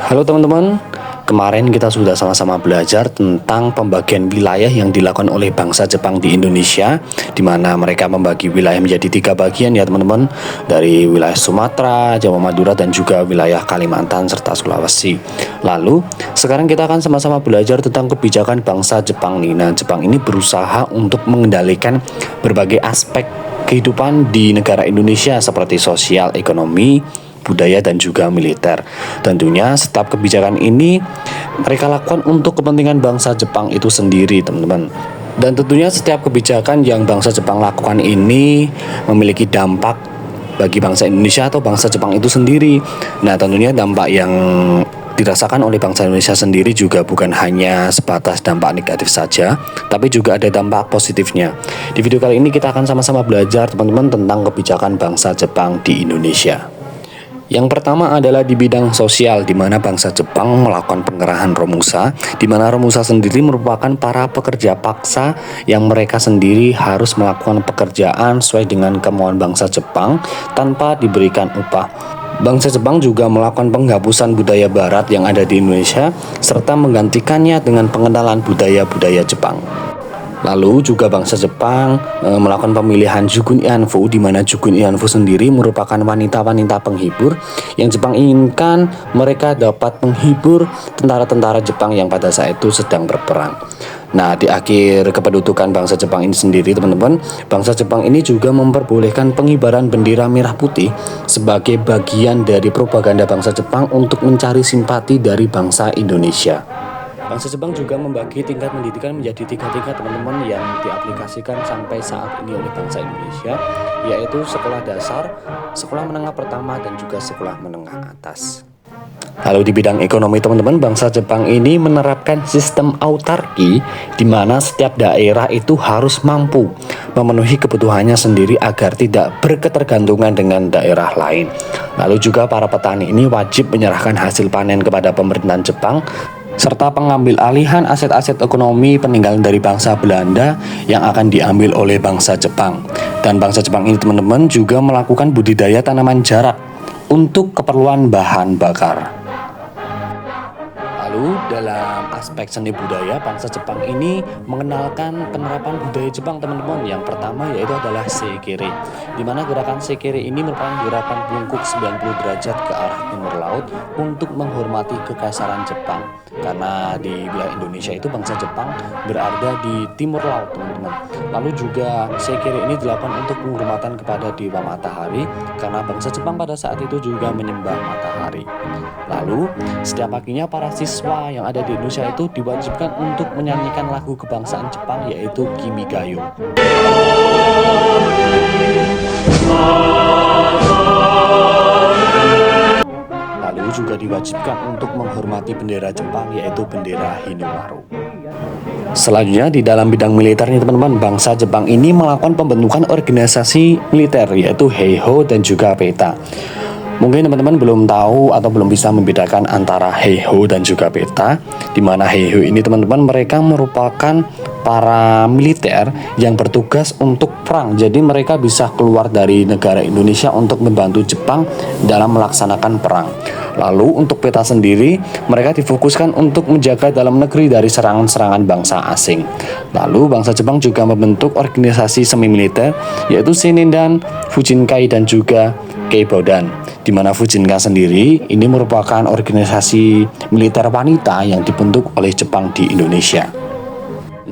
Halo teman-teman, kemarin kita sudah sama-sama belajar tentang pembagian wilayah yang dilakukan oleh bangsa Jepang di Indonesia, di mana mereka membagi wilayah menjadi 3 bagian ya teman-teman, dari wilayah Sumatera, Jawa Madura, dan juga wilayah Kalimantan serta Sulawesi. Lalu, sekarang kita akan sama-sama belajar tentang kebijakan bangsa Jepang nih. Nah, Jepang ini berusaha untuk mengendalikan berbagai aspek kehidupan di negara Indonesia seperti sosial, ekonomi, budaya, dan juga militer. Tentunya setiap kebijakan ini mereka lakukan untuk kepentingan bangsa Jepang itu sendiri, teman-teman. Dan tentunya setiap kebijakan yang bangsa Jepang lakukan ini memiliki dampak bagi bangsa Indonesia atau bangsa Jepang itu sendiri. Nah, tentunya dampak yang dirasakan oleh bangsa Indonesia sendiri juga bukan hanya sebatas dampak negatif saja, tapi juga ada dampak positifnya. Di video kali ini kita akan sama-sama belajar teman-teman tentang kebijakan bangsa Jepang di Indonesia. Yang pertama adalah di bidang sosial, di mana bangsa Jepang melakukan pengerahan romusa, di mana romusa sendiri merupakan para pekerja paksa yang mereka sendiri harus melakukan pekerjaan sesuai dengan kemauan bangsa Jepang tanpa diberikan upah. Bangsa Jepang juga melakukan penghapusan budaya barat yang ada di Indonesia, serta menggantikannya dengan pengenalan budaya-budaya Jepang. Lalu juga bangsa Jepang melakukan pemilihan Jugun Ianfu, di mana Jugun Ianfu sendiri merupakan wanita-wanita penghibur yang Jepang inginkan mereka dapat menghibur tentara-tentara Jepang yang pada saat itu sedang berperang. Nah, di akhir kependudukan bangsa Jepang ini sendiri, teman-teman, bangsa Jepang ini juga memperbolehkan pengibaran bendera merah putih sebagai bagian dari propaganda bangsa Jepang untuk mencari simpati dari bangsa Indonesia. Bangsa Jepang juga membagi tingkat pendidikan menjadi 3 tingkat, teman-teman, yang diaplikasikan sampai saat ini oleh bangsa Indonesia, yaitu sekolah dasar, sekolah menengah pertama, dan juga sekolah menengah atas. Lalu di bidang ekonomi, teman-teman, bangsa Jepang ini menerapkan sistem autarki, di mana setiap daerah itu harus mampu memenuhi kebutuhannya sendiri agar tidak berketergantungan dengan daerah lain. Lalu juga para petani ini wajib menyerahkan hasil panen kepada pemerintahan Jepang, serta pengambil alihan aset-aset ekonomi peninggalan dari bangsa Belanda yang akan diambil oleh bangsa Jepang. Dan bangsa Jepang ini, teman-teman, juga melakukan budidaya tanaman jarak untuk keperluan bahan bakar. Lalu dalam aspek seni budaya, bangsa Jepang ini mengenalkan penerapan budaya Jepang, teman-teman. Yang pertama yaitu adalah seikiri, di mana gerakan seikiri ini merupakan gerakan bungkuk 90 derajat ke arah timur laut untuk menghormati kekaisaran Jepang. Karena di wilayah Indonesia itu bangsa Jepang berada di timur laut, teman-teman. Lalu juga seikiri ini dilakukan untuk penghormatan kepada dewa matahari, karena bangsa Jepang pada saat itu juga menyembah matahari. Lalu setiap paginya para siswa yang ada di Indonesia itu diwajibkan untuk menyanyikan lagu kebangsaan Jepang, yaitu Kimigayo. Lalu juga diwajibkan untuk menghormati bendera Jepang, yaitu bendera Hinomaru. Selanjutnya di dalam bidang militer nih, teman-teman, bangsa Jepang ini melakukan pembentukan organisasi militer, yaitu Heiho dan juga Peta. Mungkin teman-teman belum tahu atau belum bisa membedakan antara Heiho dan juga Peta, di mana Heiho ini, teman-teman, mereka merupakan para militer yang bertugas untuk perang. Jadi mereka bisa keluar dari negara Indonesia untuk membantu Jepang dalam melaksanakan perang. Lalu untuk Peta sendiri, mereka difokuskan untuk menjaga dalam negeri dari serangan-serangan bangsa asing. Lalu bangsa Jepang juga membentuk organisasi semi militer, yaitu Shinindan, Fujinkai, dan juga Keibodan, di mana Fujinkai sendiri ini merupakan organisasi militer wanita yang dibentuk oleh Jepang di Indonesia.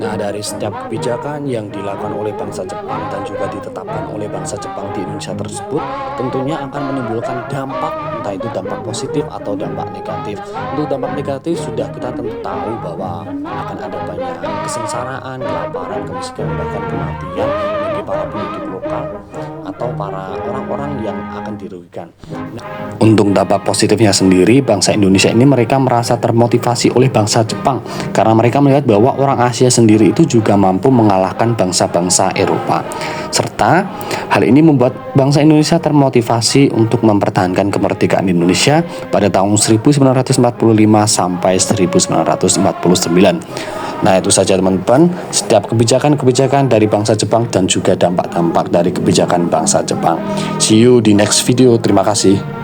Nah, dari setiap kebijakan yang dilakukan oleh bangsa Jepang dan juga ditetapkan oleh bangsa Jepang di Indonesia tersebut, tentunya akan menimbulkan dampak, entah itu dampak positif atau dampak negatif. Untuk dampak negatif sudah kita tentu tahu bahwa akan ada banyak kesengsaraan, kelaparan, kemiskinan, bahkan kematian bagi para penduduk lokal atau para orang-orang yang akan dirugikan. Untuk dampak positifnya sendiri, bangsa Indonesia ini mereka merasa termotivasi oleh bangsa Jepang karena mereka melihat bahwa orang Asia sendiri itu juga mampu mengalahkan bangsa-bangsa Eropa. Serta hal ini membuat bangsa Indonesia termotivasi untuk mempertahankan kemerdekaan Indonesia pada tahun 1945 sampai 1949. Nah, itu saja teman-teman, setiap kebijakan-kebijakan dari bangsa Jepang dan juga dampak-dampak dari kebijakan bangsa Jepang. See you di next video. Terima kasih.